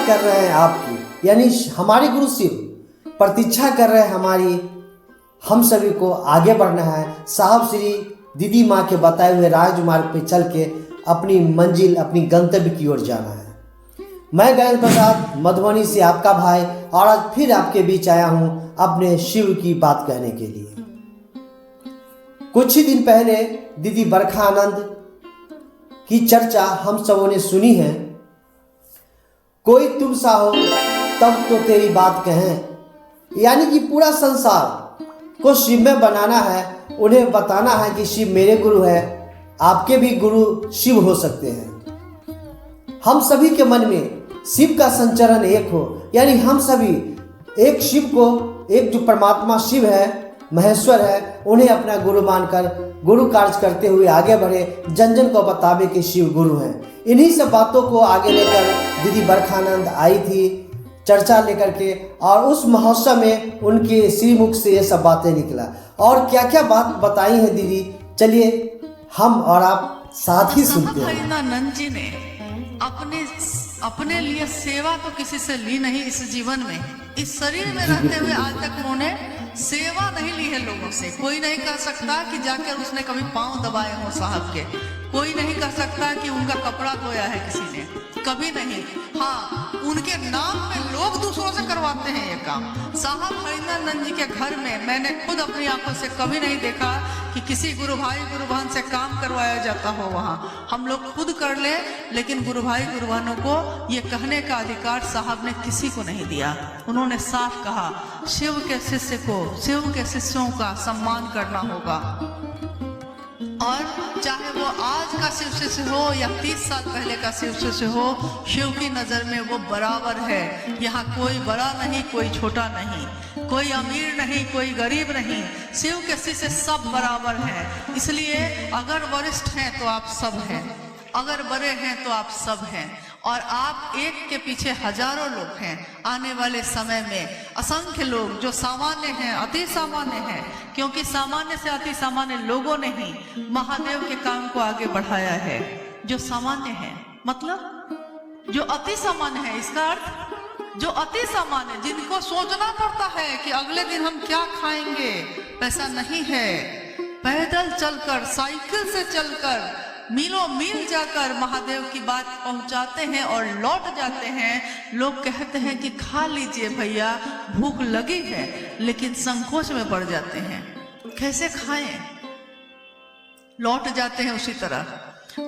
कर रहे हैं आपकी, यानी हमारे गुरु शिव प्रतीक्षा कर रहे हैं हमारी, हम सभी को आगे बढ़ना है। साहब श्री दीदी माँ के बताए हुए राजमार्ग पे चल के अपनी मंजिल, अपनी गंतव्य की ओर जाना है। मैं गणेश प्रसाद मधुबनी से आपका भाई, और आज फिर आपके बीच आया हूँ अपने शिव की बात कहने के लिए। कुछ ही दिन पहले दीदी बरखा आनंद की चर्चा हम सबों ने सुनी है। कोई तुम सा हो तब तो तेरी बात कहें, यानी कि पूरा संसार को शिव में बनाना है, उन्हें बताना है कि शिव मेरे गुरु है, आपके भी गुरु शिव हो सकते हैं। हम सभी के मन में शिव का संचरण एक हो, यानी हम सभी एक शिव को, एक जो परमात्मा शिव है, महेश्वर है, उन्हें अपना गुरु मानकर गुरु कार्य करते हुए आगे बढ़े, जन जन को बतावे कि शिव गुरु हैं। इन्हीं सब बातों को आगे लेकर दीदी बरखानंद आई थी चर्चा लेकर के, और उस महोत्सव में उनके श्रीमुख से ये सब बातें निकला। और क्या क्या बात बताई है दीदी, चलिए हम और आप साथ ही सुनते हैं। हरिनानंद जी ने अपने लिए सेवा तो किसी से ली नहीं इस जीवन में, इस शरीर में रहते हुए आज तक उन्होंने सेवा नहीं ली है लोगों से। कोई नहीं कह सकता कि जाकर उसने कभी पांव दबाए हो साहब के, कोई नहीं कह सकता कि उनका कपड़ा धोया है किसी ने, कभी नहीं। हाँ, उनके नाम में लोग दूसरों से करवाते हैं ये काम। साहब हरिनानंद जी के घर में मैंने खुद अपनी आंखों से कभी नहीं देखा कि किसी गुरु भाई गुरु बहन से काम करवाया जाता हो। वहाँ हम लोग खुद कर ले, लेकिन गुरु भाई गुरु बहनों को ये कहने का अधिकार साहब ने किसी को नहीं दिया। उन्होंने साफ कहा शिव के शिष्य को, शिव के शिष्यों का सम्मान करना होगा, और चाहे वो आज का शिव शिष्य हो या 30 साल पहले का शिव शिष्य हो, शिव की नज़र में वो बराबर है। यहाँ कोई बड़ा नहीं, कोई छोटा नहीं, कोई अमीर नहीं, कोई गरीब नहीं, शिव के शिष्य सब बराबर हैं। इसलिए अगर वरिष्ठ हैं तो आप सब हैं, अगर बड़े हैं तो आप सब हैं, और आप एक के पीछे हजारों लोग हैं। आने वाले समय में असंख्य लोग जो सामान्य हैं, अति सामान्य हैं, क्योंकि सामान्य से अति सामान्य लोगों ने ही महादेव के काम को आगे बढ़ाया है। जो सामान्य है मतलब जो अति सामान्य है, इसका अर्थ जो अति सामान्य, जिनको सोचना पड़ता है कि अगले दिन हम क्या खाएंगे, पैसा नहीं है, पैदल चलकर, साइकिल से चलकर, मीलों मील जाकर महादेव की बात पहुंचाते हैं और लौट जाते हैं। लोग कहते हैं कि खा लीजिए भैया, भूख लगी है, लेकिन संकोच में पड़ जाते हैं, कैसे खाएं, लौट जाते हैं उसी तरह।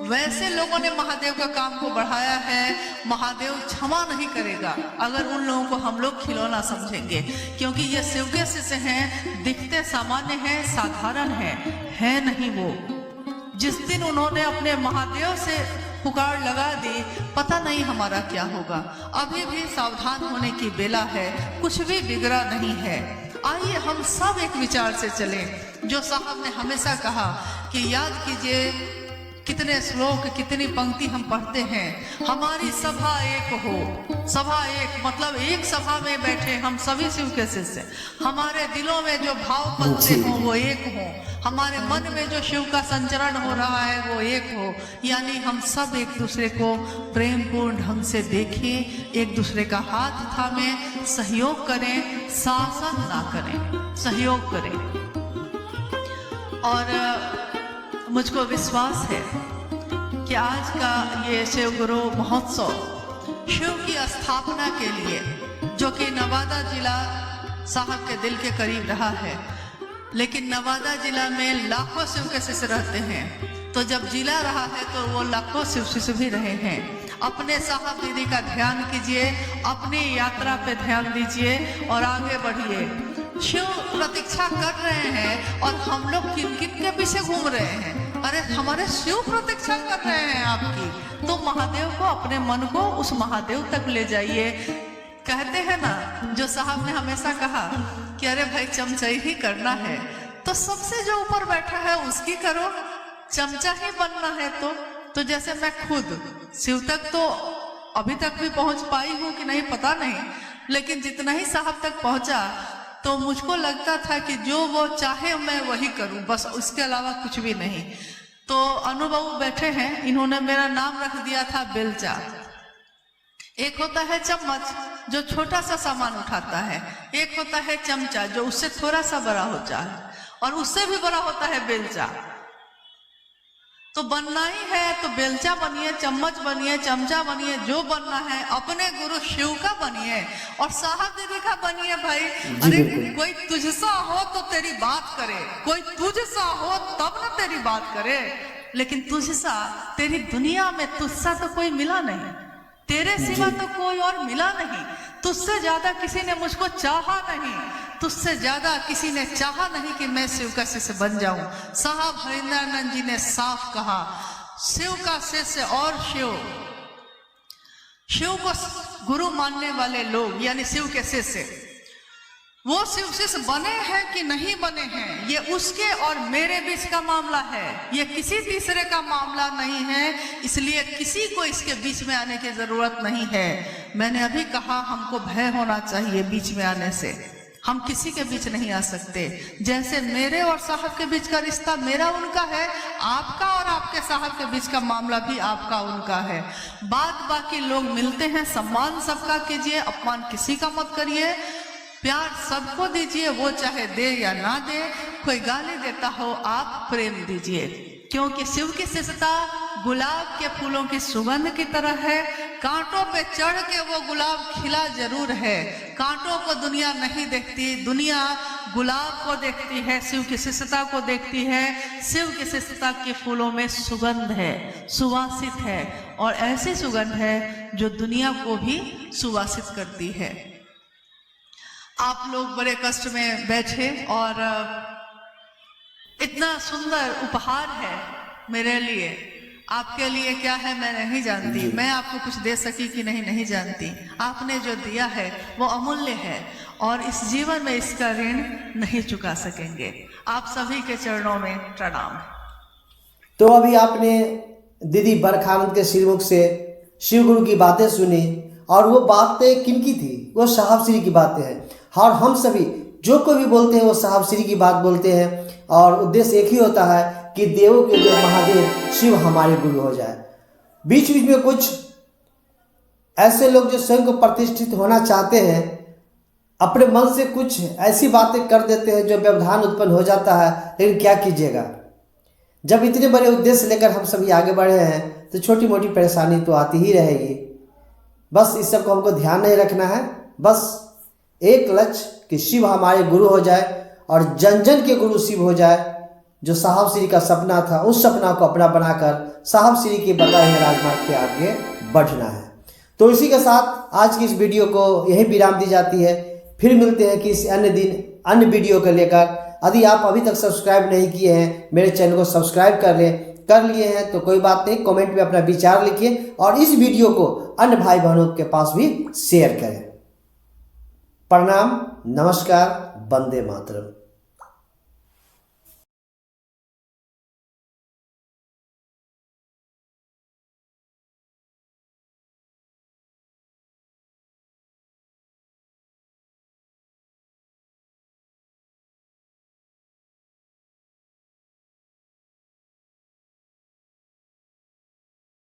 वैसे लोगों ने महादेव का काम को बढ़ाया है। महादेव क्षमा नहीं करेगा अगर उन लोगों को हम लोग खिलौना समझेंगे, क्योंकि ये शिव के शिष्य हैं, दिखते सामान्य हैं, साधारण है नहीं वो। जिस दिन उन्होंने अपने महादेव से पुकार लगा दी, पता नहीं हमारा क्या होगा। अभी भी सावधान होने की बेला है, कुछ भी बिगड़ा नहीं है। आइए हम सब एक विचार से चलें, जो साहब ने हमेशा कहा कि याद कीजिए कितने श्लोक, कितनी पंक्ति हम पढ़ते हैं, हमारी सभा एक हो। सभा एक मतलब एक सभा में बैठे हम सभी शिव के शिष्य, हमारे दिलों में जो भाव पलते हों वो एक हो, हमारे मन में जो शिव का संचरण हो रहा है वो एक हो। यानी हम सब एक दूसरे को प्रेम पूर्ण ढंग से देखें, एक दूसरे का हाथ थामें, सहयोग करें, शासन ना करें, सहयोग करें। और मुझको विश्वास है कि आज का ये शिव गुरु महोत्सव शिव की स्थापना के लिए, जो कि नवादा जिला साहब के दिल के करीब रहा है, लेकिन नवादा जिला में लाखों शिव के शिष्य रहते हैं, तो जब जिला रहा है तो वो लाखों शिव शिष्य भी रहे हैं। अपने साहब दीदी का ध्यान कीजिए, अपनी यात्रा पे ध्यान दीजिए और आगे बढ़िए। शिव प्रतीक्षा कर रहे हैं और हम लोग किन किन के पीछे घूम रहे हैं। अरे हमारे शिव प्रतीक्षा कर रहे हैं आपकी, तो महादेव को, अपने मन को उस महादेव तक ले जाइए। कहते हैं ना, जो साहब ने हमेशा कहा कि अरे भाई चमचाई ही करना है, तो सबसे जो ऊपर बैठा है उसकी करो, चमचा ही बनना है। तो जैसे मैं खुद शिव तक तो अभी तक भी पहुंच पाई हूँ कि नहीं पता नहीं, लेकिन जितना ही साहब तक पहुंचा तो मुझको लगता था कि जो वो चाहे मैं वही करूं, बस उसके अलावा कुछ भी नहीं। तो अनुभव बैठे हैं, इन्होंने मेरा नाम रख दिया था बेलचा। एक होता है चम्मच जो छोटा सा सामान उठाता है, एक होता है चमचा जो उससे थोड़ा सा बड़ा होता है, और उससे भी बड़ा होता है बेलचा। तो बनना ही है तो बेलचा बनिए, चम्मच बनिए, चमचा बनिए, जो बनना है अपने गुरु शिव का बनिए और साहब दीदी का बनिए भाई। अरे कोई तुझसा हो तो तेरी बात करे, कोई तुझसा हो तब ना तेरी बात करे, लेकिन तुझसा तेरी दुनिया में तुझसा तो कोई मिला नहीं, तेरे सिवा तो कोई और मिला नहीं, तुझसे ज्यादा किसी ने मुझको चाहा नहीं, तुझसे ज्यादा किसी ने चाहा नहीं कि मैं शिव का शिष्य बन जाऊं। साहब हरिंद्रानंद जी ने साफ कहा, शिव का शिष्य और शिव को गुरु मानने वाले लोग यानी शिव के शिष्य, वो शिव शिष्य बने हैं कि नहीं बने हैं ये उसके और मेरे बीच का मामला है, ये किसी तीसरे का मामला नहीं है, इसलिए किसी को इसके बीच में आने की जरूरत नहीं है। मैंने अभी कहा हमको भय होना चाहिए बीच में आने से, हम किसी के बीच नहीं आ सकते। जैसे मेरे और साहब के बीच का रिश्ता मेरा उनका है, आपका और आपके साहब के बीच का मामला भी आपका उनका है। बात बाकी लोग मिलते हैं, सम्मान सबका कीजिए, अपमान किसी का मत करिए, प्यार सबको दीजिए, वो चाहे दे या ना दे, कोई गाली देता हो आप प्रेम दीजिए, क्योंकि शिव की शिष्यता गुलाब के फूलों की सुगंध की तरह है। कांटों पे चढ़ के वो गुलाब खिला जरूर है, कांटों को दुनिया नहीं देखती, दुनिया गुलाब को देखती है, शिव की शिष्यता को देखती है। शिव की शिष्यता के फूलों में सुगंध है, सुवासित है, और ऐसी सुगंध है जो दुनिया को भी सुवासित करती है। आप लोग बड़े कष्ट में बैठे और इतना सुंदर उपहार है मेरे लिए, आपके लिए क्या है मैं नहीं जानती, मैं आपको कुछ दे सकी कि नहीं जानती, आपने जो दिया है वो अमूल्य है और इस जीवन में इसका ऋण नहीं चुका सकेंगे। आप सभी के चरणों में प्रणाम। तो अभी आपने दीदी बरखानंद के श्रीमुख से शिव गुरु की बातें सुनी, और वो बातें किनकी थी? वो साहब श्री की बातें हैं। और हम सभी जो कोई भी बोलते हैं वो साहब श्री की बात बोलते हैं, और उद्देश्य एक ही होता है कि देवों के देव महादेव शिव हमारे गुरु हो जाए। बीच बीच में कुछ ऐसे लोग जो स्वयं को प्रतिष्ठित होना चाहते हैं, अपने मन से कुछ ऐसी बातें कर देते हैं जो व्यवधान उत्पन्न हो जाता है, लेकिन क्या कीजिएगा, जब इतने बड़े उद्देश्य लेकर हम सभी आगे बढ़े हैं तो छोटी मोटी परेशानी तो आती ही रहेगी। बस इस सब को हमको ध्यान नहीं रखना है, बस एक लक्ष्य कि शिव हमारे गुरु हो जाए और जन जन के गुरु शिव हो जाए। जो साहब श्री का सपना था उस सपना को अपना बनाकर साहब श्री के बताए हुए राजमार्ग पे आगे बढ़ना है। तो इसी के साथ आज की इस वीडियो को यही विराम दी जाती है। फिर मिलते हैं किसी अन्य दिन अन्य वीडियो को लेकर। यदि आप अभी तक सब्सक्राइब नहीं किए हैं मेरे चैनल को सब्सक्राइब कर लिए हैं तो कोई बात नहीं, कमेंट में अपना विचार लिखिए और इस वीडियो को अन्य भाई बहनों के पास भी शेयर करें। प्रणाम, नमस्कार, वंदे मातरम।